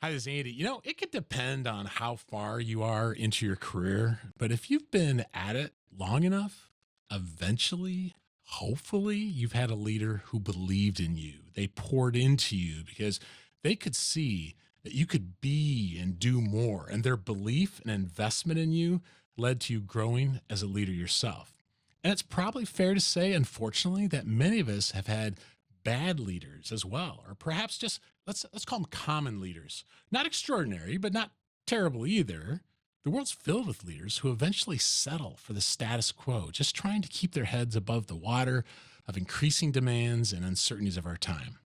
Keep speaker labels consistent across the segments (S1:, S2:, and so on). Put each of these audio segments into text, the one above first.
S1: Hi, this is Andy. It could depend on how far you are into your career, but if you've been at it long enough, eventually, hopefully, you've had a leader who believed in you. They poured into you because they could see that you could be and do more, and their belief and investment in you led to you growing as a leader yourself. And it's probably fair to say, unfortunately, that many of us have had bad leaders as well, or perhaps just let's call them common leaders. Not extraordinary, but not terrible either. The world's filled with leaders who eventually settle for the status quo, just trying to keep their heads above the water of increasing demands and uncertainties of our time.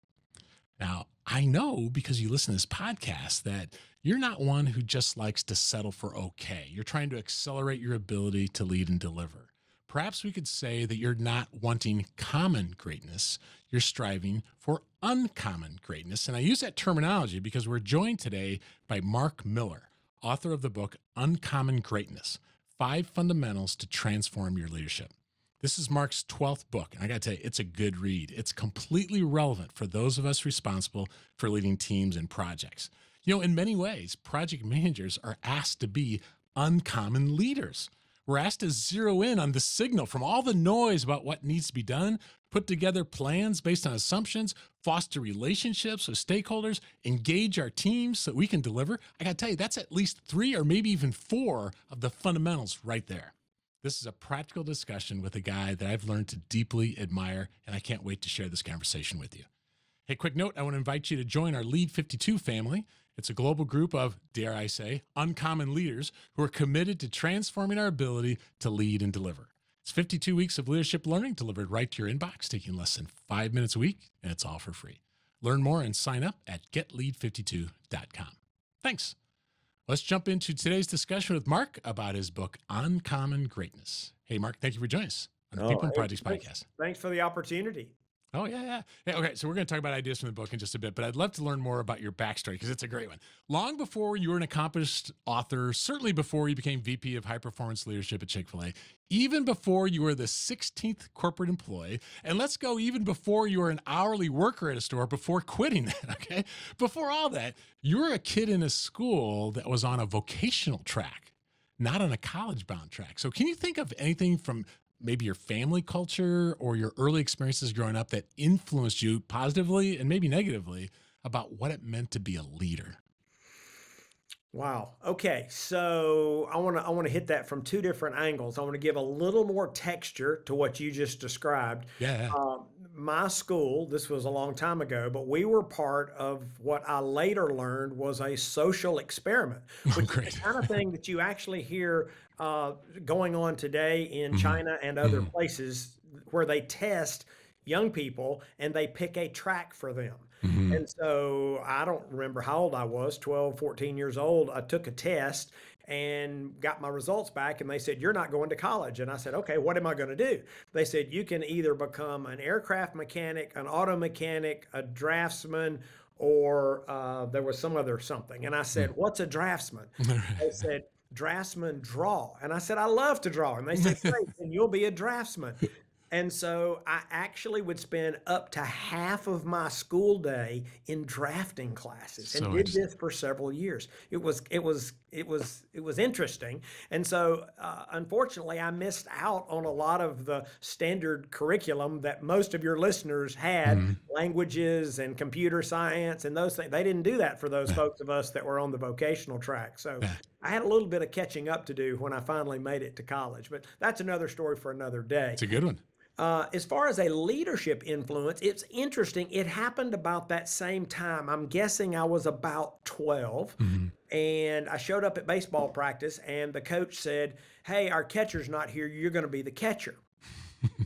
S1: Now, I know because you listen to this podcast that you're not one who just likes to settle for okay. You're trying to accelerate your ability to lead and deliver. Perhaps we could say that you're not wanting common greatness, you're striving for uncommon greatness. And I use that terminology because we're joined today by Mark Miller, author of the book Uncommon Greatness: 5 Fundamentals to Transform Your Leadership. This is Mark's 12th book, and I got to tell you, it's a good read. It's completely relevant for those of us responsible for leading teams and projects. In many ways, project managers are asked to be uncommon leaders. We're asked to zero in on the signal from all the noise about what needs to be done, put together plans based on assumptions, foster relationships with stakeholders, engage our teams so that we can deliver. I got to tell you, that's at least 3 or maybe even 4 of the fundamentals right there. This is a practical discussion with a guy that I've learned to deeply admire, and I can't wait to share this conversation with you. Hey, quick note, I want to invite you to join our Lead 52 family. It's a global group of, dare I say, uncommon leaders who are committed to transforming our ability to lead and deliver. It's 52 weeks of leadership learning delivered right to your inbox, taking less than 5 minutes a week, and it's all for free. Learn more and sign up at getlead52.com. Thanks. Let's jump into today's discussion with Mark about his book, Uncommon Greatness. Hey, Mark, thank you for joining us on the People and Projects podcast.
S2: Thanks for the opportunity.
S1: Oh, yeah. Okay, so we're going to talk about ideas from the book in just a bit, but I'd love to learn more about your backstory because it's a great one. Long before you were an accomplished author, certainly before you became VP of High Performance Leadership at Chick-fil-A, even before you were the 16th corporate employee, and let's go even before you were an hourly worker at a store before quitting that, okay? Before all that, you were a kid in a school that was on a vocational track, not on a college-bound track. So can you think of anything from maybe your family culture or your early experiences growing up that influenced you positively and maybe negatively about what it meant to be a leader?
S2: Wow. Okay. So I want to hit that from 2 different angles. I want to give a little more texture to what you just described.
S1: Yeah.
S2: My school, this was a long time ago, but we were part of what I later learned was a social experiment, which is the kind of thing that you actually hear going on today in China and other places where they test young people and they pick a track for them. And so I don't remember how old I was, 12, 14 years old. I took a test and got my results back and they said, "You're not going to college." And I said, "Okay, what am I going to do?" They said, "You can either become an aircraft mechanic, an auto mechanic, a draftsman, or there was some other something." And I said, "What's a draftsman?" They said, "Draftsman draw." And I said, "I love to draw." And they said, "Great, then you'll be a draftsman." And so I actually would spend up to half of my school day in drafting classes and did this for several years. It was interesting. And so unfortunately I missed out on a lot of the standard curriculum that most of your listeners had, languages and computer science and those things. They didn't do that for those folks of us that were on the vocational track. So I had a little bit of catching up to do when I finally made it to college, but that's another story for another day.
S1: It's a good one.
S2: As far as a leadership influence, it's interesting. It happened about that same time. I'm guessing I was about 12, and I showed up at baseball practice, and the coach said, "Hey, our catcher's not here. You're going to be the catcher."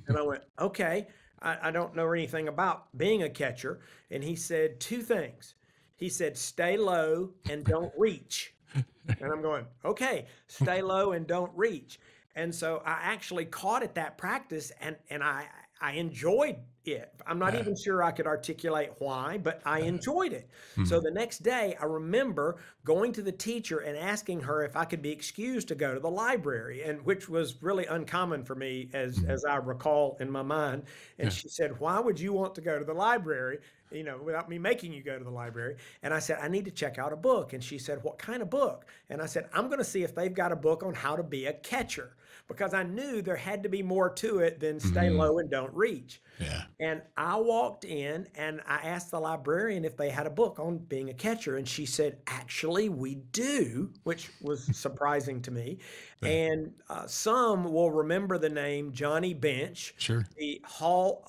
S2: And I went, "Okay, I don't know anything about being a catcher." And he said 2 things. He said, "Stay low and don't reach." And I'm going, "Okay, stay low and don't reach." And so I actually caught at that practice and I enjoyed it. I'm not even sure I could articulate why, but I enjoyed it. So the next day I remember going to the teacher and asking her if I could be excused to go to the library, and which was really uncommon for me as I recall in my mind. And she said, "Why would you want to go to the library?" without me making you go to the library. And I said, I need to check out a book. And she said, what kind of book? And I said, I'm going to see if they've got a book on how to be a catcher, because I knew there had to be more to it than stay
S1: Mhm.
S2: low and don't reach.
S1: Yeah.
S2: And I walked in and I asked the librarian if they had a book on being a catcher. And she said, actually, we do, which was surprising to me.
S1: Yeah.
S2: And some will remember the name Johnny Bench,
S1: Sure.
S2: the Hall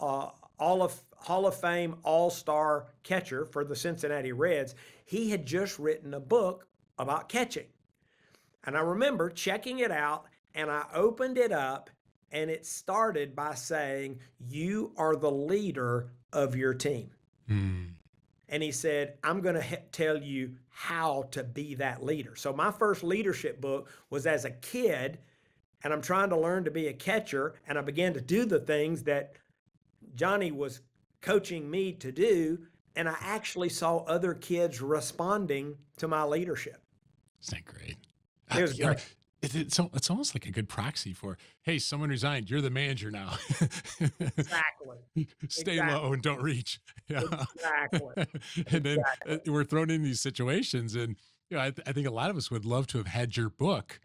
S2: of Fame All-Star catcher for the Cincinnati Reds. He had just written a book about catching. And I remember checking it out, and I opened it up, and it started by saying, you are the leader of your team.
S1: Mm.
S2: And he said, I'm going to tell you how to be that leader. So my first leadership book was as a kid, and I'm trying to learn to be a catcher, and I began to do the things that Johnny was coaching me to do, and I actually saw other kids responding to my leadership.
S1: Isn't that great?
S2: It was
S1: You know,
S2: great.
S1: it's almost like a good proxy for, hey, someone resigned. You're the manager now.
S2: Exactly.
S1: Stay
S2: Exactly.
S1: low and don't reach. Yeah.
S2: Exactly.
S1: And then
S2: Exactly.
S1: we're thrown in these situations, and I think a lot of us would love to have had your book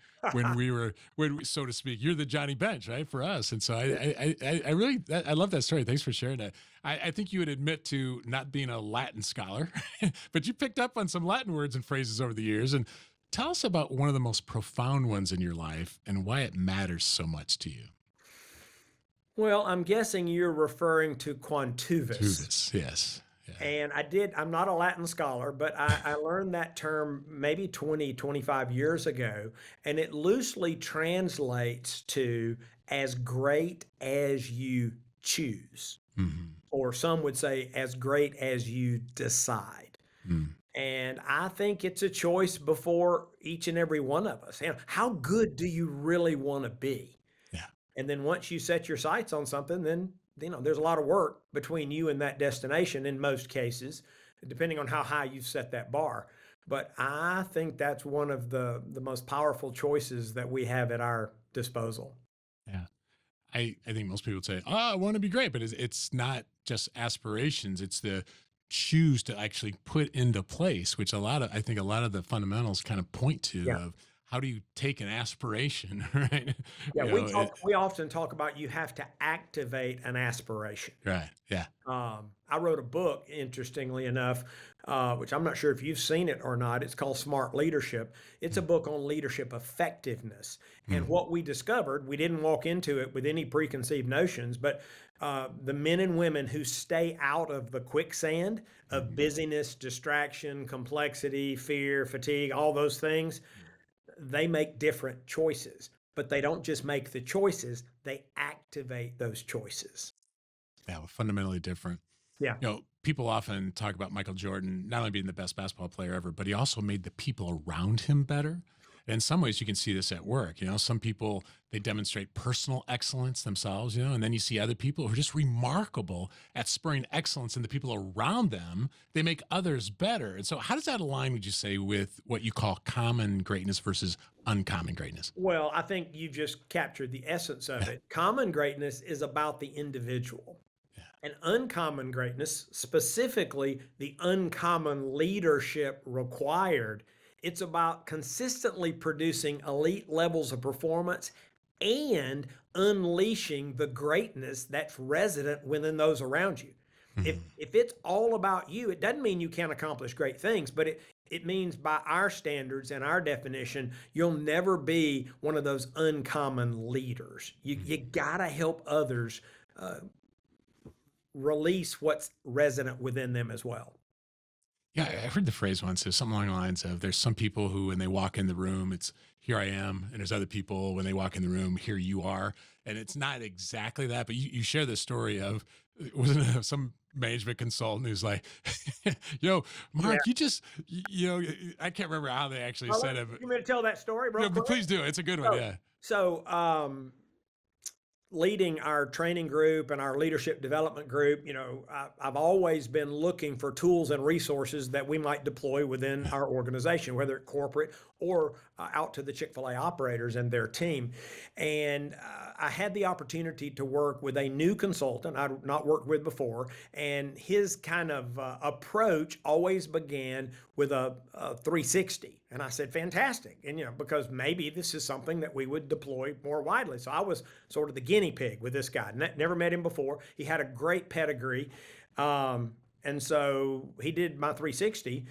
S1: so to speak. You're the Johnny Bench, right, for us. And so I really I love that story. Thanks for sharing that. I think you would admit to not being a Latin scholar, but you picked up on some Latin words and phrases over the years. And tell us about one of the most profound ones in your life and why it matters so much to you.
S2: Well, I'm guessing you're referring to quantuvus.
S1: Tuvis, yes. Yeah.
S2: And I'm not a Latin scholar, but I learned that term maybe 20, 25 years ago. And it loosely translates to as great as you choose,
S1: Mhm.
S2: or some would say as great as you decide.
S1: Mm.
S2: And I think it's a choice before each and every one of us. How good do you really want to be?
S1: Yeah.
S2: And then once you set your sights on something, then there's a lot of work between you and that destination in most cases, depending on how high you've set that bar. But I think that's one of the most powerful choices that we have at our disposal.
S1: Yeah. I think most people would say, "Oh, I want to be great," but it's not just aspirations; it's the choose to actually put into place, which I think a lot of the fundamentals kind of point to
S2: Yeah.
S1: of how do you take an aspiration, right?
S2: Yeah,
S1: You know,
S2: we often talk about you have to activate an aspiration.
S1: right? Yeah.
S2: I wrote a book, interestingly enough, which I'm not sure if you've seen it or not. It's called Smart Leadership. It's a
S1: Mm,
S2: book on leadership effectiveness. And
S1: mm,
S2: what we discovered, we didn't walk into it with any preconceived notions, but the men and women who stay out of the quicksand of
S1: mhm,
S2: busyness, distraction, complexity, fear, fatigue, all those things, they make different choices. But they don't just make the choices, they activate those choices.
S1: yeah, well, fundamentally different.
S2: Yeah.
S1: People often talk about Michael Jordan not only being the best basketball player ever, but he also made the people around him better. And in some ways, you can see this at work. Some people, they demonstrate personal excellence themselves, and then you see other people who are just remarkable at spurring excellence in the people around them. They make others better. And so, how does that align, would you say, with what you call common greatness versus uncommon greatness?
S2: Well, I think you just captured the essence of
S1: Yeah.
S2: it. Common greatness is about the individual,
S1: Yeah.
S2: and uncommon greatness, specifically the uncommon leadership required, it's about consistently producing elite levels of performance and unleashing the greatness that's resident within those around you.
S1: Mhm.
S2: If it's all about you, it doesn't mean you can't accomplish great things, but it means by our standards and our definition, you'll never be one of those uncommon leaders. You
S1: Mhm.
S2: gotta help others uh, release what's resonant within them as well.
S1: Yeah, I heard the phrase once. There's something along the lines of there's some people who, when they walk in the room, it's here I am. And there's other people, when they walk in the room, here you are. And it's not exactly that, but you share the story of, wasn't it some management consultant who's like,
S2: Yeah.
S1: Mark, I can't remember how they actually
S2: Well,
S1: said it, but,
S2: you want me to tell that story real
S1: but
S2: quick?
S1: please do. It's a good one.
S2: So,
S1: Yeah.
S2: so leading our training group and our leadership development group, I've always been looking for tools and resources that we might deploy within our organization, whether it corporate or out to the Chick-fil-A operators and their team. And I had the opportunity to work with a new consultant I'd not worked with before, and his kind of approach always began with a 360. And I said, fantastic. And, because maybe this is something that we would deploy more widely. So I was sort of the guinea pig with this guy. Never met him before. He had a great pedigree. And so he did my 360.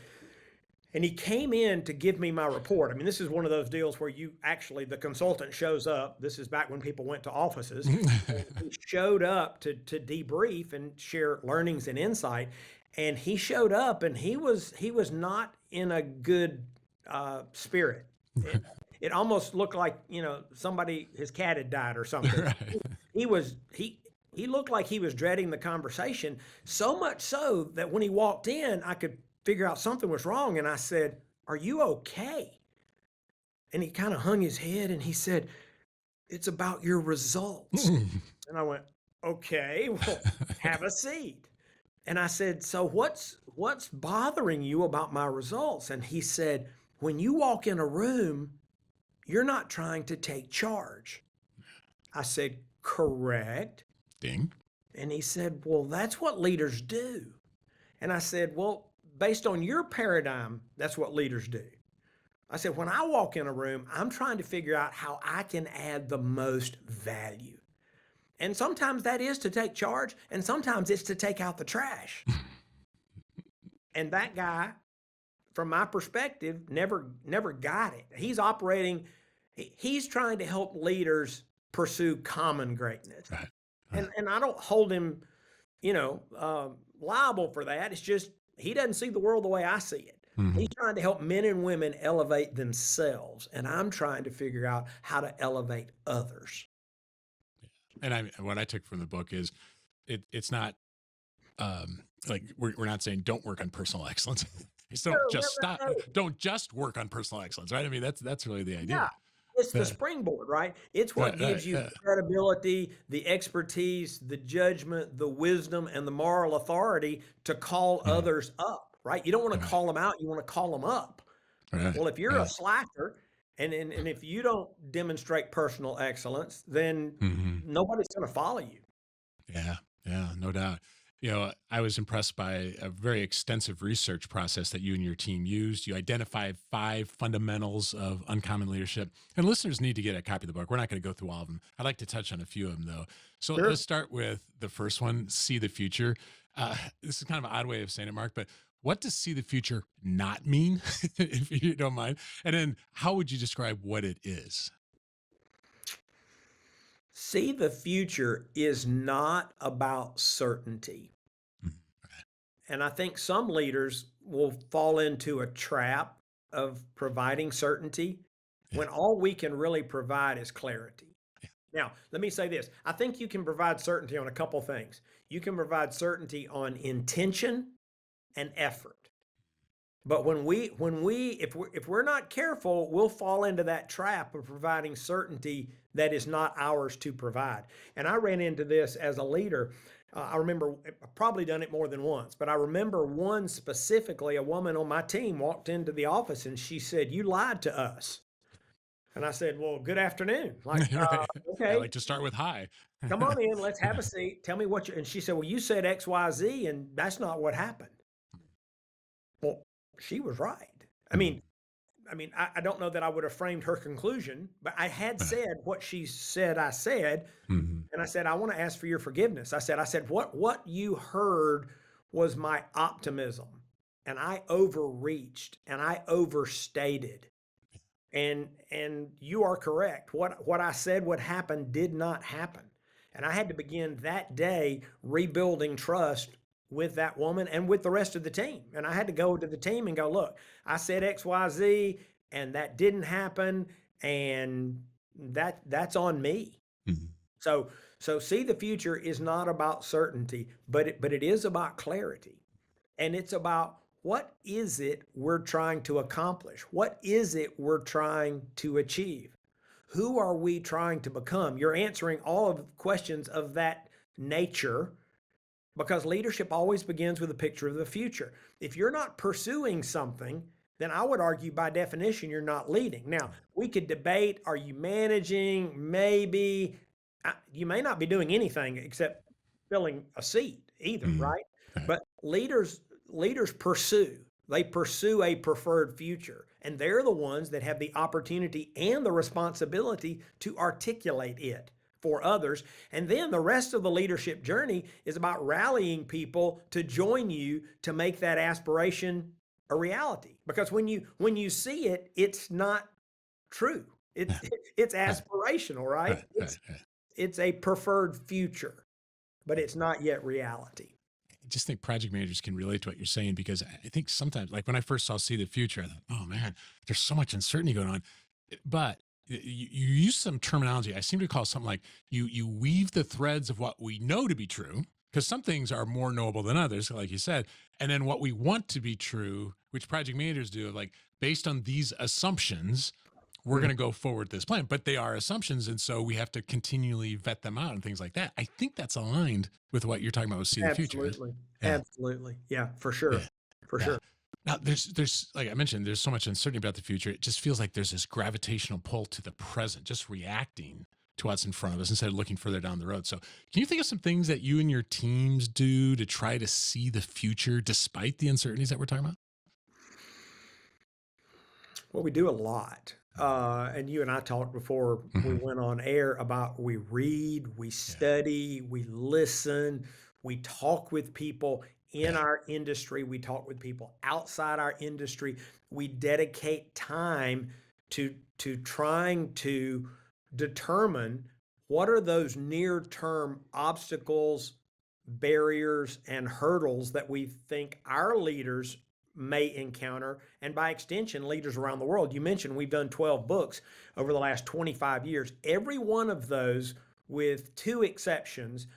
S2: And he came in to give me my report. I mean, this is one of those deals where the consultant shows up. This is back when people went to offices. And he showed up to debrief and share learnings and insight. And he showed up and he was not in a good spirit. It almost looked like, somebody, his cat had died or something.
S1: Right.
S2: He looked like he was dreading the conversation, so much so that when he walked in, I could figure out something was wrong. And I said, "Are you okay?" And he kind of hung his head and he said, "It's about your results." And I went, "Okay, well, have a seat." And I said, "So what's bothering you about my results?" And he said, "When you walk in a room, you're not trying to take charge." I said, "Correct."
S1: Ding.
S2: And he said, "Well, that's what leaders do." And I said, "Well, based on your paradigm, that's what leaders do." I said, "When I walk in a room, I'm trying to figure out how I can add the most value. And sometimes that is to take charge, and sometimes it's to take out the trash." And that guy, from my perspective, never got it. He's trying to help leaders pursue common greatness.
S1: Right.
S2: And I don't hold him, liable for that. It's just he doesn't see the world the way I see it. He's trying to help men and women elevate themselves, and I'm trying to figure out how to elevate others.
S1: And what I took from the book is it's not like we're not saying don't work on personal excellence. It's don't just work on personal excellence, right? I mean, that's really the idea.
S2: Yeah, it's the
S1: Uh,
S2: springboard, right? It's what gives you the credibility, the expertise, the judgment, the wisdom, and the moral authority to call others up, right? You don't want to call them out, you want to call them up.
S1: Right.
S2: Well, if you're a slacker and if you don't demonstrate personal excellence, then nobody's going to follow you.
S1: Yeah, yeah, no doubt. I was impressed by a very extensive research process that you and your team used. You identified 5 fundamentals of uncommon leadership, and listeners need to get a copy of the book. We're not going to go through all of them. I'd like to touch on a few of them, though. So
S2: Sure.
S1: let's start with the first one: see the future. This is kind of an odd way of saying it, Mark, but what does see the future not mean, if you don't mind? And then how would you describe what it is?
S2: See the future is not about certainty.
S1: Mhm.
S2: And I think some leaders will fall into a trap of providing certainty
S1: Yeah,
S2: when all we can really provide is clarity.
S1: yeah,
S2: Now, let me say this. I think you can provide certainty on a couple things. You can provide certainty on intention and effort. But if we're not careful, we'll fall into that trap of providing certainty that is not ours to provide. And I ran into this as a leader. I remember I've probably done it more than once, but I remember one specifically. A woman on my team walked into the office and she said, "You lied to us." And I said, "Well, good afternoon." Like,
S1: right. I
S2: okay,
S1: like to start with hi.
S2: come on in. Let's have a seat. Tell me what you. And she said, "Well, you said X, Y, Z, and that's not what happened." Well, she was right. I
S1: Mhm.
S2: mean, I don't know that I would have framed her conclusion, but I had
S1: Right.
S2: said what she said I said,
S1: Mhm.
S2: and I said, "I want to ask for your forgiveness." I said, what you heard was my optimism, and I overreached and I overstated. And you are correct. What I said would happen did not happen. And I had to begin that day rebuilding trust with that woman and with the rest of the team. And I had to go to the team and go, "Look, I said XYZ and that didn't happen, and that's on me."
S1: Mhm.
S2: So see the future is not about certainty, but it is about clarity. And it's about what is it we're trying to accomplish? What is it we're trying to achieve? who are we trying to become? You're answering all of the questions of that nature because leadership always begins with a picture of the future. If you're not pursuing something, then I would argue by definition you're not leading. Now, we could debate, are you managing? Maybe. You may not be doing anything except filling a seat either,
S1: Mm.
S2: right?
S1: Right.
S2: But leaders pursue. They pursue a preferred future, and they're the ones that have the opportunity and the responsibility to articulate it for others. And then the rest of the leadership journey is about rallying people to join you to make that aspiration a reality. Because when you see it, it's not true. It's
S1: Yeah.
S2: it's
S1: Right.
S2: aspirational, right?
S1: Right.
S2: It's
S1: Right. Right.
S2: it's a preferred future, but it's not yet reality.
S1: I just think project managers can relate to what you're saying because I think sometimes, like when I first saw See the Future, I thought, oh man, there's so much uncertainty going on. But you use some terminology. I seem to call something like you weave the threads of what we know to be true, because some things are more knowable than others, like you said, and then what we want to be true, which project managers do, like based on these assumptions, we're
S2: Mhm.
S1: going to go forward this plan, but they are assumptions. And so we have to continually vet them out and things like that. I think that's aligned with what you're talking about with See the Future. Right?
S2: Absolutely.
S1: Yeah.
S2: Absolutely. Yeah, for
S1: Yeah.
S2: sure. For
S1: Yeah.
S2: sure.
S1: Now there's like I mentioned, there's so much uncertainty about the future. It just feels like there's this gravitational pull to the present, just reacting to what's in front of us instead of looking further down the road. So can you think of some things that you and your teams do to try to see the future despite the uncertainties that we're talking about?
S2: Well, we do a lot. And you and I talked before we
S1: Hmm.
S2: went on air about we read, we
S1: Yeah.
S2: study, we listen, we talk with people in
S1: Yeah.
S2: our industry, we talk with people outside our industry. We dedicate time to trying to determine what are those near-term obstacles, barriers, and hurdles that we think our leaders may encounter, and by extension, leaders around the world. You mentioned we've done 12 books over the last 25 years. Every one of those, with two exceptions,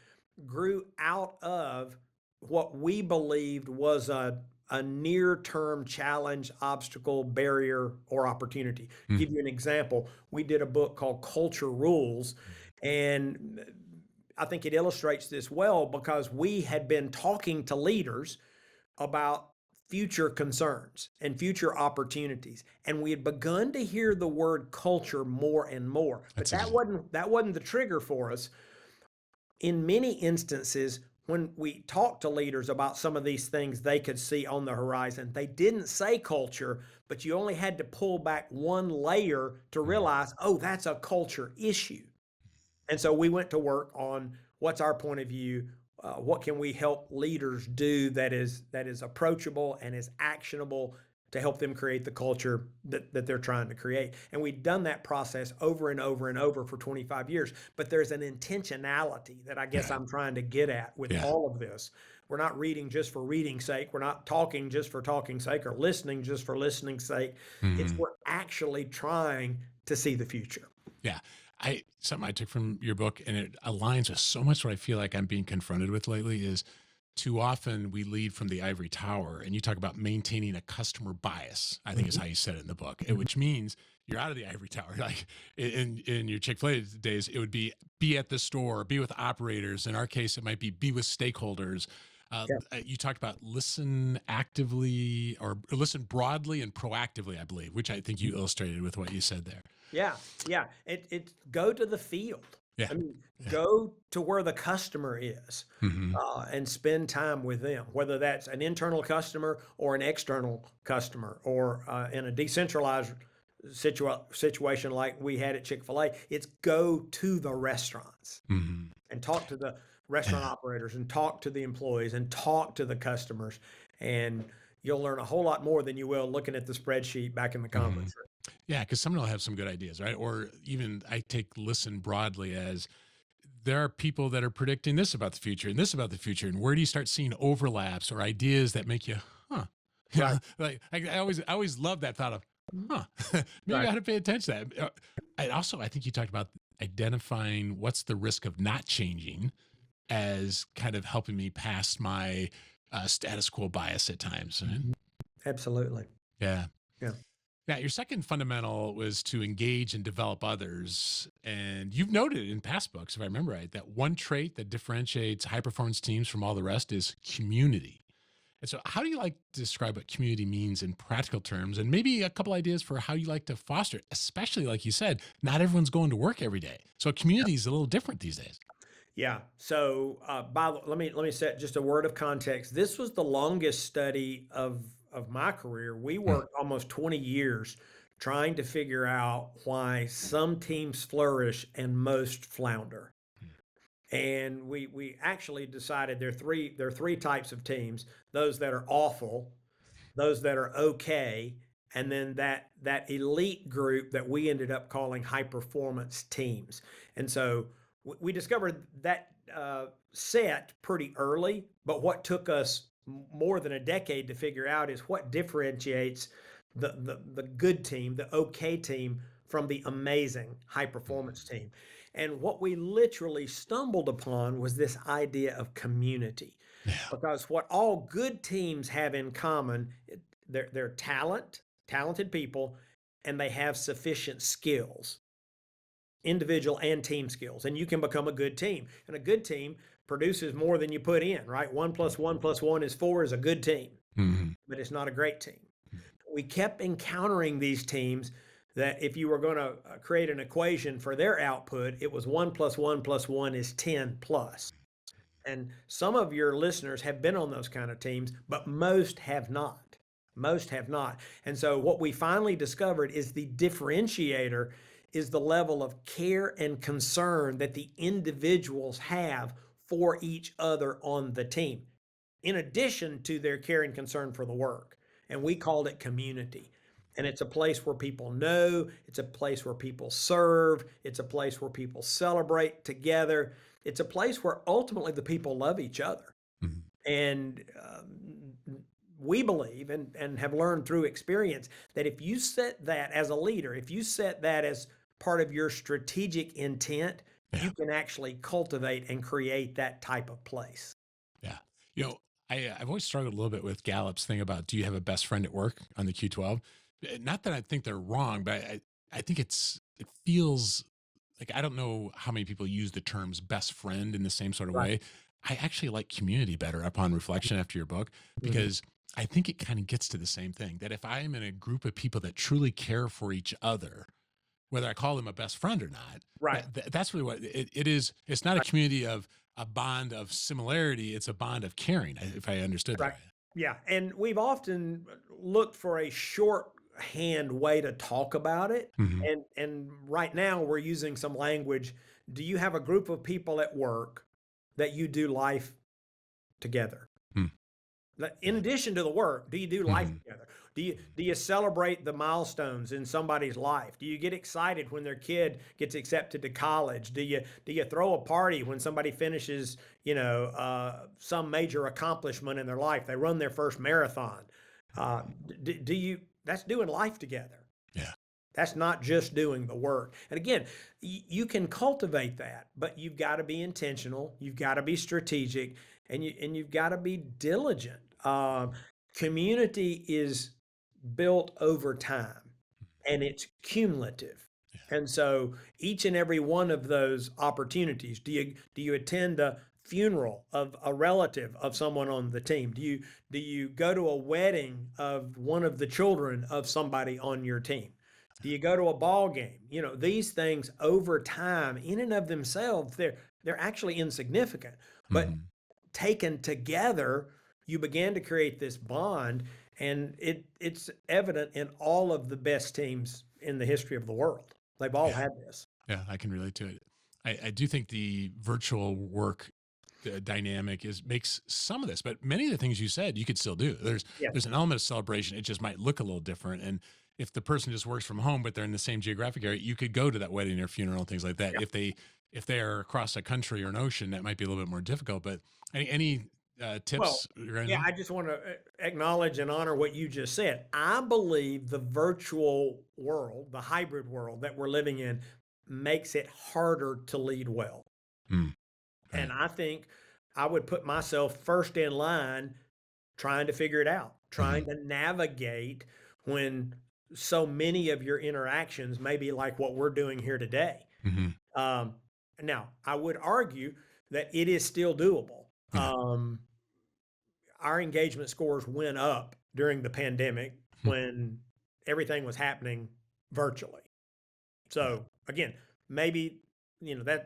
S2: grew out of what we believed was a near term challenge, obstacle, barrier, or opportunity. Give you an example. We did a book called Culture Rules, and I think it illustrates this well because we had been talking to leaders about future concerns and future opportunities, and we had begun to hear the word culture more and more, but
S1: That's interesting.
S2: that wasn't the trigger for us. In many instances, when we talked to leaders about some of these things they could see on the horizon, they didn't say culture, but you only had to pull back one layer to
S1: Mm.
S2: realize, oh, that's a culture issue. And so we went to work on what's our point of view, what can we help leaders do that is approachable and is actionable to help them create the culture that they're trying to create. And we've done that process over and over and over for 25 years. But there's an intentionality that I guess
S1: Right.
S2: I'm trying to get at with
S1: Yeah.
S2: all of this. We're not reading just for reading's sake. We're not talking just for talking's sake or listening just for listening's sake. It's
S1: Mhm.
S2: we're actually trying to see the future.
S1: Yeah. Something I took from your book and it aligns with so much what I feel like I'm being confronted with lately is too often we lead from the ivory tower and you talk about maintaining a customer bias, I think is
S2: Mhm,
S1: how you said it in the book,
S2: mhm.
S1: which means you're out of the ivory tower. Like in your Chick-fil-A days, it would be at the store, be with operators. In our case, it might be with stakeholders.
S2: Yeah.
S1: You talked about listen actively or listen broadly and proactively, I believe, which I think you illustrated with what you said there.
S2: Yeah, yeah. It go to the field.
S1: Yeah.
S2: I mean,
S1: Yeah.
S2: go to where the customer is,
S1: Hmm.
S2: and spend time with them, whether that's an internal customer or an external customer, or in a decentralized situation like we had at Chick-fil-A. It's go to the restaurants
S1: Hmm.
S2: and talk to the restaurant
S1: Yeah.
S2: operators and talk to the employees and talk to the customers, and you'll learn a whole lot more than you will looking at the spreadsheet back in the
S1: Hmm.
S2: conference room.
S1: Yeah, because someone will have some good ideas, right? Or even I take listen broadly as there are people that are predicting this about the future and this about the future. And where do you start seeing overlaps or ideas that make you, huh?
S2: Right.
S1: Like I always love that thought of,
S2: Mhm.
S1: huh? Maybe
S2: Right.
S1: I ought to pay attention to that. I think you talked about identifying what's the risk of not changing as kind of helping me past my status quo bias at times. Right?
S2: Mhm. Absolutely.
S1: Yeah.
S2: Yeah.
S1: Now, your second fundamental was to engage and develop others. And you've noted in past books, if I remember right, that one trait that differentiates high performance teams from all the rest is community. And so, how do you like to describe what community means in practical terms? And maybe a couple ideas for how you like to foster it, especially like you said, not everyone's going to work every day. So, community is a little different these days.
S2: Yeah. So, let me set just a word of context. This was the longest study of my career. We
S1: Hmm.
S2: worked almost 20 years trying to figure out why some teams flourish and most flounder. And we actually decided there are three types of teams: those that are awful, those that are okay, and then that elite group that we ended up calling high performance teams. And so we discovered that set pretty early, but what took us more than a decade to figure out is what differentiates the good team, the okay team, from the amazing high performance team. And what we literally stumbled upon was this idea of community,
S1: Yeah.
S2: because what all good teams have in common, they're talented people, and they have sufficient skills, individual and team skills, and you can become a good team. And a good team produces more than you put in, right? One plus one plus one is four is a good team,
S1: Mhm.
S2: but it's not a great team. We kept encountering these teams that if you were going to create an equation for their output, it was one plus one is 10 plus. And some of your listeners have been on those kind of teams, but most have not. Most have not. And so what we finally discovered is the differentiator is the level of care and concern that the individuals have for each other on the team, in addition to their care and concern for the work. And we called it community. And it's a place where people know, it's a place where people serve, it's a place where people celebrate together. It's a place where ultimately the people love each other.
S1: Mhm.
S2: And we believe and have learned through experience that if you set that as a leader, if you set that as part of your strategic intent,
S1: Yeah.
S2: you can actually cultivate and create that type of place.
S1: Yeah. You know, I've always struggled a little bit with Gallup's thing about do you have a best friend at work on the Q12? Not that I think they're wrong, but I think it feels like I don't know how many people use the terms best friend in the same sort of
S2: Right.
S1: way. I actually like community better upon reflection after your book
S2: Mhm.
S1: because I think it kind of gets to the same thing that if I am in a group of people that truly care for each other, whether I call them a best friend or not,
S2: Right.
S1: that's really what it is. It's not a community of a bond of similarity. It's a bond of caring. If I understood that
S2: Right.
S1: right.
S2: Yeah, and we've often looked for a shorthand way to talk about it,
S1: Hmm.
S2: and right now we're using some language. Do you have a group of people at work that you do life together?
S1: Mm.
S2: In addition to the work, do you do life
S1: Hmm.
S2: together? Do you celebrate the milestones in somebody's life? Do you get excited when their kid gets accepted to college? Do you throw a party when somebody finishes, some major accomplishment in their life? They run their first marathon. Do you? That's doing life together.
S1: Yeah.
S2: That's not just doing the work. And again, you can cultivate that, but you've got to be intentional. You've got to be strategic, and you've got to be diligent. Community is built over time, and it's cumulative.
S1: Yeah.
S2: And so each and every one of those opportunities, do you attend a funeral of a relative of someone on the team? Do you go to a wedding of one of the children of somebody on your team? Do you go to a ball game? These things over time, in and of themselves, they're actually insignificant. But
S1: Hmm.
S2: taken together, you began to create this bond, and it's evident in all of the best teams in the history of the world. They've all
S1: Yeah.
S2: had this.
S1: Yeah. I can relate to it. I do think the virtual work dynamic is makes some of this, but many of the things you said you could still do.
S2: Yes.
S1: There's an element of celebration. It just might look a little different. And if the person just works from home, but they're in the same geographic area, you could go to that wedding or funeral and things like that.
S2: Yeah.
S1: If they are across a country or an ocean, that might be a little bit more difficult. But any
S2: Well,
S1: tips regarding
S2: yeah,
S1: that?
S2: I just want to acknowledge and honor what you just said. I believe the virtual world, the hybrid world that we're living in, makes it harder to lead well.
S1: Mm,
S2: And
S1: right.
S2: I think I would put myself first in line trying to figure it out, trying
S1: Mhm.
S2: to navigate when so many of your interactions may be like what we're doing here today.
S1: Hmm.
S2: Um, Now, I would argue that it is still doable.
S1: Yeah.
S2: Our engagement scores went up during the pandemic
S1: Hmm.
S2: when everything was happening virtually.
S1: Yeah.
S2: So again, maybe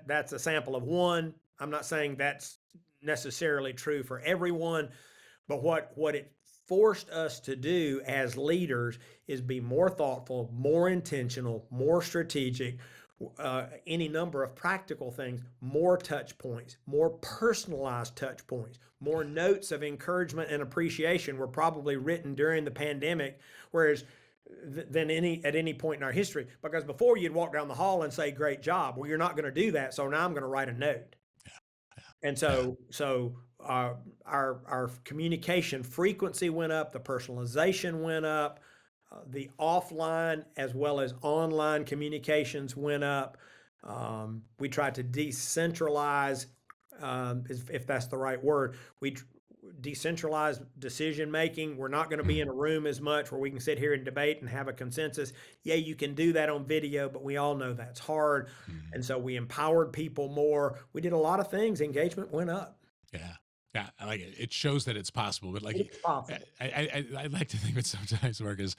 S2: that's a sample of one. I'm not saying that's necessarily true for everyone, but what it forced us to do as leaders is be more thoughtful, more intentional, more strategic, any number of practical things, more touch points, more personalized touch points, more notes of encouragement and appreciation were probably written during the pandemic, whereas than any point in our history. Because before you'd walk down the hall and say "great job," well, you're not going to do that. So now I'm going to write a note. And
S1: Yeah.
S2: our communication frequency went up, the personalization went up, the offline as well as online communications went up. We tried to decentralize, if that's the right word. We decentralized decision making. We're not going to be
S1: Mm.
S2: in a room as much where we can sit here and debate and have a consensus. Yeah, you can do that on video, but we all know that's hard. And
S1: Mm.
S2: so we empowered people more. We did a lot of things. Engagement went up.
S1: Yeah. Yeah. I like it. It shows that it's possible. But like,
S2: It's possible.
S1: I like to think of it sometimes, Mark, as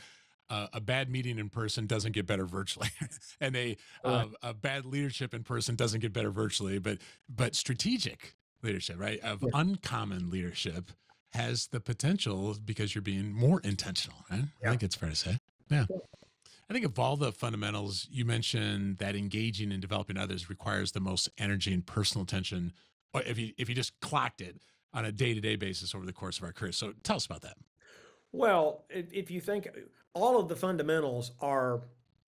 S1: a bad meeting in person doesn't get better virtually, and
S2: Correct.
S1: a bad leadership in person doesn't get better virtually. But strategic leadership, right, of
S2: Yeah.
S1: uncommon leadership has the potential because you're being more intentional. Right? I
S2: Yeah.
S1: think it's fair to say. Yeah. I think of all the fundamentals you mentioned, that engaging and developing others requires the most energy and personal attention. Or if you just clocked it on a day to day basis over the course of our career. So tell us about that.
S2: Well, if you think all of the fundamentals are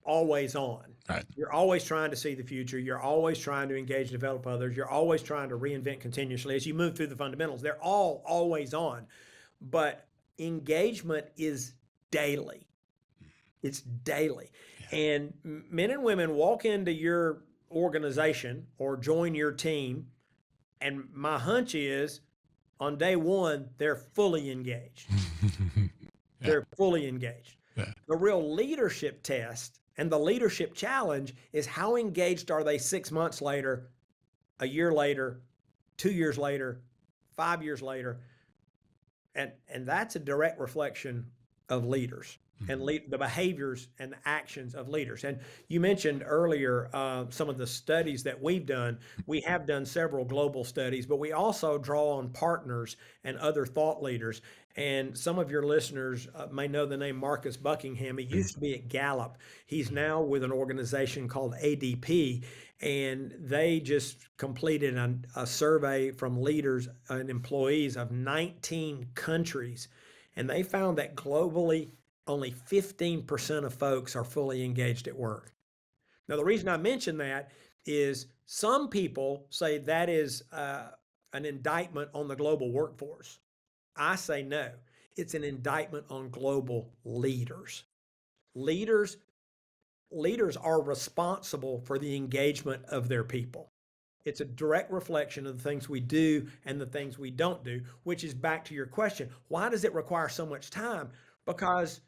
S2: always on,
S1: Right.
S2: you're always trying to see the future. You're always trying to engage, develop others. You're always trying to reinvent continuously as you move through the fundamentals. They're all always on, but engagement is daily. It's daily.
S1: Yeah.
S2: And men and women walk into your organization or join your team, and my hunch is on day one, they're fully engaged.
S1: Yeah.
S2: They're fully engaged.
S1: Yeah.
S2: The real leadership test and the leadership challenge is how engaged are they 6 months later, a year later, 2 years later, 5 years later? And that's a direct reflection of leaders and
S1: Mhm.
S2: the behaviors and the actions of leaders. And you mentioned earlier some of the studies that we've done. We have done several global studies, but we also draw on partners and other thought leaders. And some of your listeners may know the name Marcus Buckingham. He
S1: Mhm.
S2: used to be at Gallup. He's
S1: Mhm.
S2: now with an organization called ADP, and they just completed a survey from leaders and employees of 19 countries. And they found that globally, only 15% of folks are fully engaged at work. Now, the reason I mention that is some people say that is an indictment on the global workforce. I say no, it's an indictment on global leaders. Leaders leaders are responsible for the engagement of their people. It's a direct reflection of the things we do and the things we don't do, which is back to your question. Why does it require so much time? Because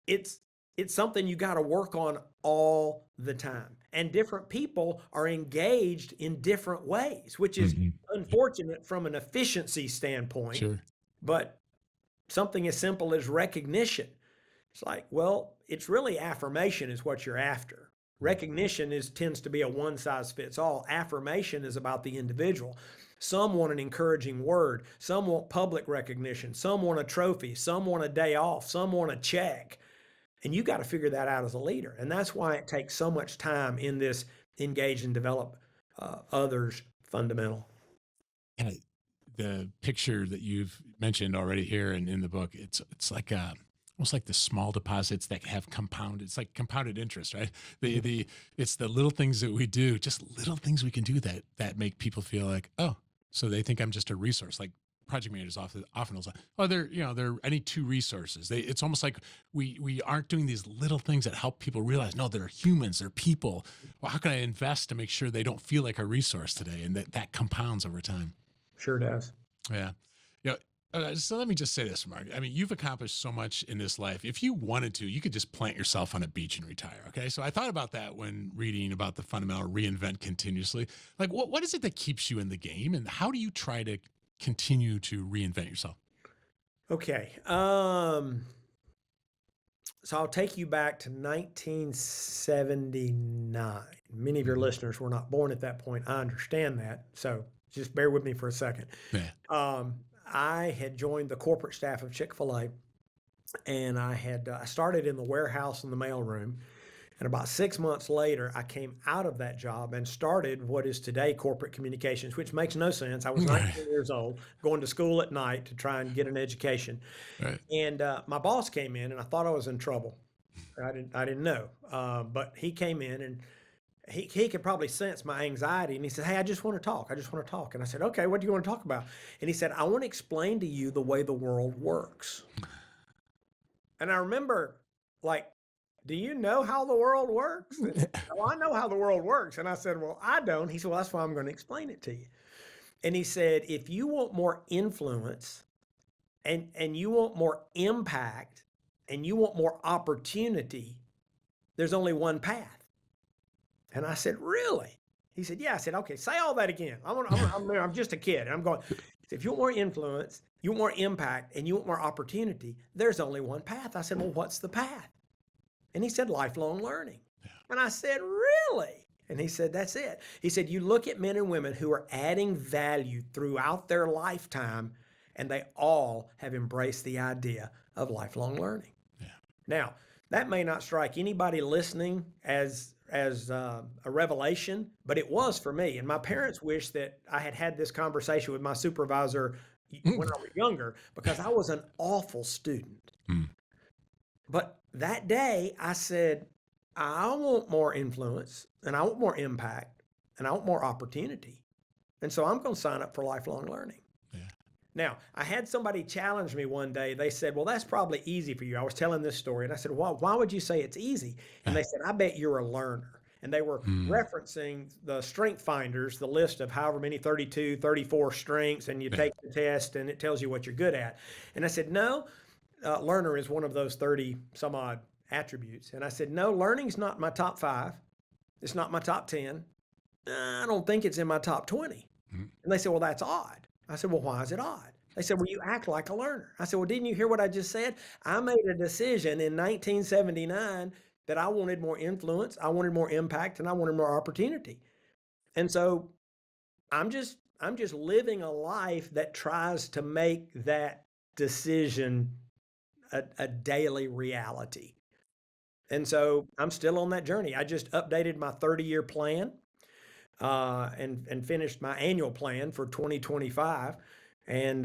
S2: it's it's something you got to work on all the time. And different people are engaged in different ways, which is
S1: Mhm. Yeah.
S2: unfortunate from an efficiency standpoint,
S1: Sure.
S2: but something as simple as recognition. It's like, well, it's really affirmation is what you're after.
S1: Mhm.
S2: Recognition tends to be a one size fits all. Affirmation is about the individual. Some want an encouraging word. Some want public recognition. Some want a trophy. Some want a day off. Some want a check. And you got to figure that out as a leader. And that's why it takes so much time in this engage and develop others fundamental.
S1: And the picture that you've mentioned already here and in the book, it's like almost like the small deposits that have compounded. It's like compounded interest, right? The it's the little things that we do, just little things we can do that make people feel like, oh, so they think I'm just a resource. Like project managers often will say, oh, they're I need two resources. It's almost like we aren't doing these little things that help people realize, no, they're humans, they're people. Well, how can I invest to make sure they don't feel like a resource today, and that compounds over time.
S2: Sure does.
S1: Yeah. Yeah. So let me just say this, Mark. I mean, you've accomplished so much in this life. If you wanted to, you could just plant yourself on a beach and retire. Okay. So I thought about that when reading about the fundamental reinvent continuously. Like, what is it that keeps you in the game, and how do you try to continue to reinvent yourself?
S2: Okay. So I'll take you back to 1979. Many of your
S1: Hmm.
S2: listeners were not born at that point. I understand that. So just bear with me for a second.
S1: Yeah.
S2: I had joined the corporate staff of Chick-fil-A, and I started in the warehouse in the mailroom. And about 6 months later, I came out of that job and started what is today corporate communications, which makes no sense. I was
S1: Right.
S2: 19 years old, going to school at night to try and get an education.
S1: Right.
S2: And my boss came in, and I thought I was in trouble. I didn't know, but he came in, and he could probably sense my anxiety, and he said, "Hey, I just want to talk. I just want to talk." And I said, "Okay, what do you want to talk about?" And he said, "I want to explain to you the way the world works." And I remember, like, "Do you know how the world works?" And, "Oh, I know how the world works." And I said, "Well, I don't." He said, "Well, that's why I'm going to explain it to you." And he said, "If you want more influence, and you want more impact, and you want more opportunity, there's only one path." And I said, "Really?" He said, "Yeah." I said, "Okay, say all that again. I'm just a kid." And I'm going, he said, "If you want more influence, you want more impact, and you want more opportunity, there's only one path." I said, "Well, what's the path?" And he said, "Lifelong learning." And I said, "Really?" And he said, "That's it." He said, "You look at men and women who are adding value throughout their lifetime, and they all have embraced the idea of lifelong learning."
S1: Yeah.
S2: Now, that may not strike anybody listening as a revelation, but it was for me. And my parents wish that I had had this conversation with my supervisor when I was younger, because I was an awful student.
S1: Mm.
S2: But that day, I said, "I want more influence, and I want more impact, and I want more opportunity. And so I'm going to sign up for lifelong learning."
S1: Yeah.
S2: Now, I had somebody challenge me one day. They said, "Well, that's probably easy for you." I was telling this story, and I said, "Why would you say it's easy?" And
S1: Yeah.
S2: they said, "I bet you're a learner." And they were
S1: Mm.
S2: referencing the strength finders, the list of however many 32, 34 strengths, and you
S1: Yeah.
S2: take the test and it tells you what you're good at. And I said, "No, learner is one of those 30 some odd attributes." And I said, "No, learning's not my top five. It's not my top 10. I don't think it's in my top 20.
S1: Mm.
S2: And they said, "Well, that's odd." I said, "Well, why is it odd?" They said, "Well, you act like a learner." I said, "Well, didn't you hear what I just said? I made a decision in 1979 that I wanted more influence, I wanted more impact, and I wanted more opportunity. And so I'm just living a life that tries to make that decision a daily reality." And so I'm still on that journey. I just updated my 30-year plan, and finished my annual plan for 2025. And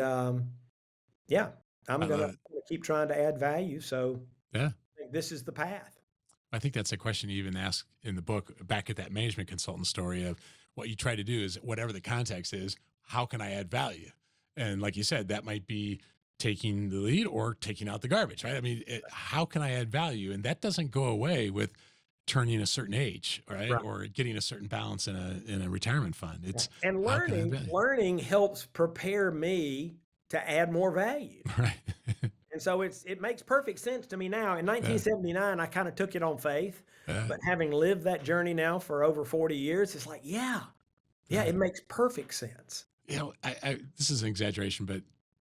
S2: yeah,
S1: I
S2: I'm gonna
S1: love it.
S2: keep trying to add value. So
S1: Yeah.
S2: I think this is the path.
S1: I think that's a question you even ask in the book, back at that management consultant story of what you try to do is whatever the context is, how can I add value? And like you said, that might be taking the lead or taking out the garbage, right? I mean, how can I add value? And that doesn't go away with turning a certain age, right?
S2: Right.
S1: Or getting a certain balance in a retirement fund.
S2: Yeah.
S1: It's
S2: And
S1: how can I add
S2: learning,
S1: value?
S2: learning helps prepare me to add more value.
S1: Right.
S2: And so it makes perfect sense to me now. In
S1: Yeah.
S2: 1979, I kind of took it on faith,
S1: Yeah.
S2: but having lived that journey now for over 40 years, it's like, yeah, yeah,
S1: Yeah.
S2: it makes perfect sense.
S1: This is an exaggeration, but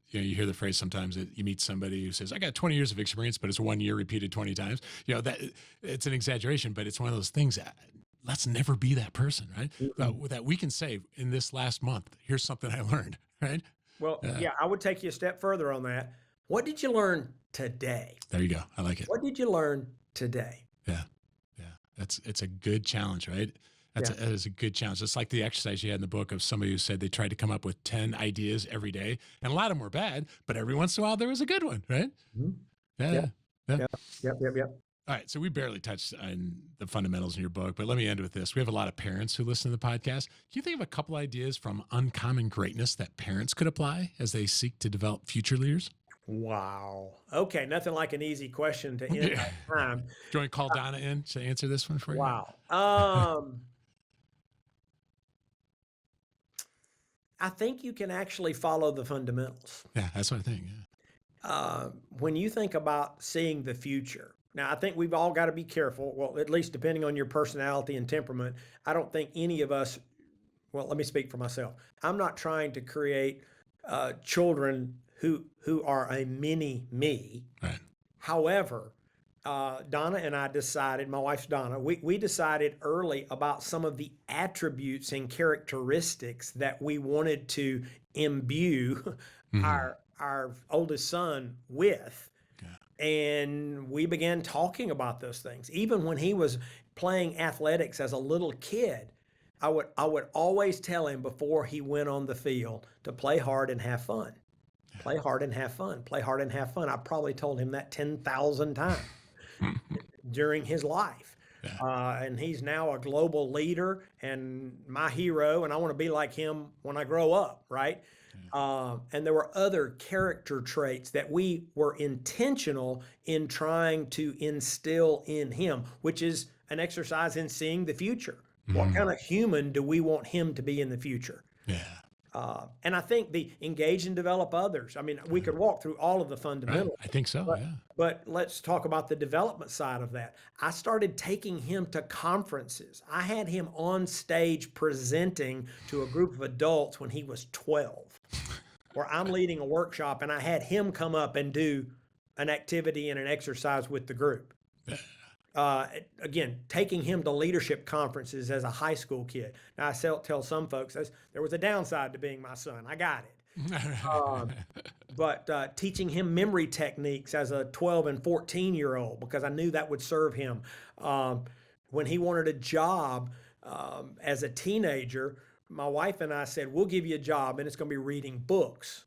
S1: you hear the phrase sometimes that you meet somebody who says, "I got 20 years of experience, but it's 1 year repeated 20 times." That it's an exaggeration, but it's one of those things that let's never be that person, right?
S2: Mm-mm.
S1: That we can say in this last month, here's something I learned, right?
S2: Well,
S1: Uh,
S2: yeah, I would take you a step further on that. What did you learn today?
S1: there you go. I like it.
S2: What did you learn today?
S1: Yeah. Yeah. It's a good challenge, right?
S2: Yeah.
S1: That is a good challenge. It's like the exercise you had in the book of somebody who said they tried to come up with 10 ideas every day, and a lot of them were bad, but every once in a while there was a good one, right?
S2: Mhm.
S1: Yeah.
S2: Yep,
S1: Yeah.
S2: yep, yep, yep, yep.
S1: All right. So we barely touched on the fundamentals in your book, but let me end with this. We have a lot of parents who listen to the podcast. Can you think of a couple ideas from Uncommon Greatness that parents could apply as they seek to develop future leaders?
S2: Wow. Okay, nothing like an easy question to end
S1: Yeah.
S2: our time.
S1: Do you want to call Donna in to answer this one for you?
S2: Wow. I think you can actually follow the fundamentals.
S1: Yeah, that's what I think. Yeah.
S2: When you think about seeing the future, now I think we've all got to be careful. Well, at least depending on your personality and temperament, I don't think any of us, well, let me speak for myself. I'm not trying to create children who are a mini me.
S1: Right.
S2: However, Donna and I decided, my wife's Donna, we decided early about some of the attributes and characteristics that we wanted to imbue
S1: Hmm.
S2: our oldest son with.
S1: Yeah.
S2: And we began talking about those things. Even when he was playing athletics as a little kid, I would always tell him before he went on the field to play hard and have fun. Play hard and have fun. Play hard and have fun. I probably told him that 10,000 times during his life.
S1: Yeah.
S2: And he's now a global leader and my hero, and I want to be like him when I grow up, right? And there were other character traits that we were intentional in trying to instill in him, which is an exercise in seeing the future. What
S1: Mhm.
S2: kind of human do we want him to be in the future?
S1: Yeah.
S2: And I think the engage and develop others. I mean, we could walk through all of the
S1: Right.
S2: fundamentals,
S1: I think so.
S2: but
S1: Yeah.
S2: let's talk about the development side of that. I started taking him to conferences. I had him on stage presenting to a group of adults when he was 12, where I'm leading a workshop and I had him come up and do an activity and an exercise with the group.
S1: Yeah.
S2: Again, taking him to leadership conferences as a high school kid. Now, tell some folks there was a downside to being my son. I got it. But teaching him memory techniques as a 12 and 14-year-old because I knew that would serve him. When he wanted a job as a teenager, my wife and I said, we'll give you a job and it's going to be reading books.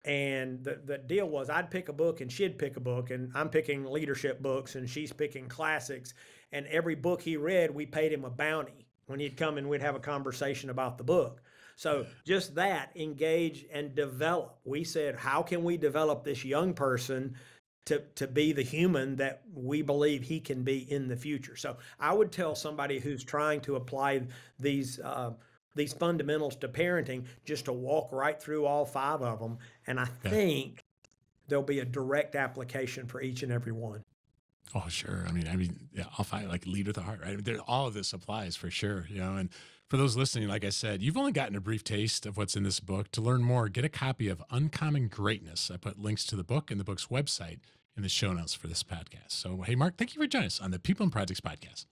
S2: And the deal was I'd pick a book and she'd pick a book, and I'm picking leadership books and she's picking classics. And every book he read, we paid him a bounty. When he'd come and we'd have a conversation about the book. So just that, engage and develop. We said, how can we develop this young person to be the human that we believe he can be in the future? So I would tell somebody who's trying to apply these fundamentals to parenting just to walk right through all 5 of them. And I
S1: Yeah.
S2: think there'll be a direct application for each and every one.
S1: Oh, sure. I mean, yeah, I'll find like lead with the heart, right? All of this applies for sure, And for those listening, like I said, you've only gotten a brief taste of what's in this book. To learn more, get a copy of Uncommon Greatness. I put links to the book and the book's website in the show notes for this podcast. So, hey, Mark, thank you for joining us on the People and Projects podcast.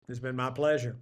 S2: It's been my pleasure.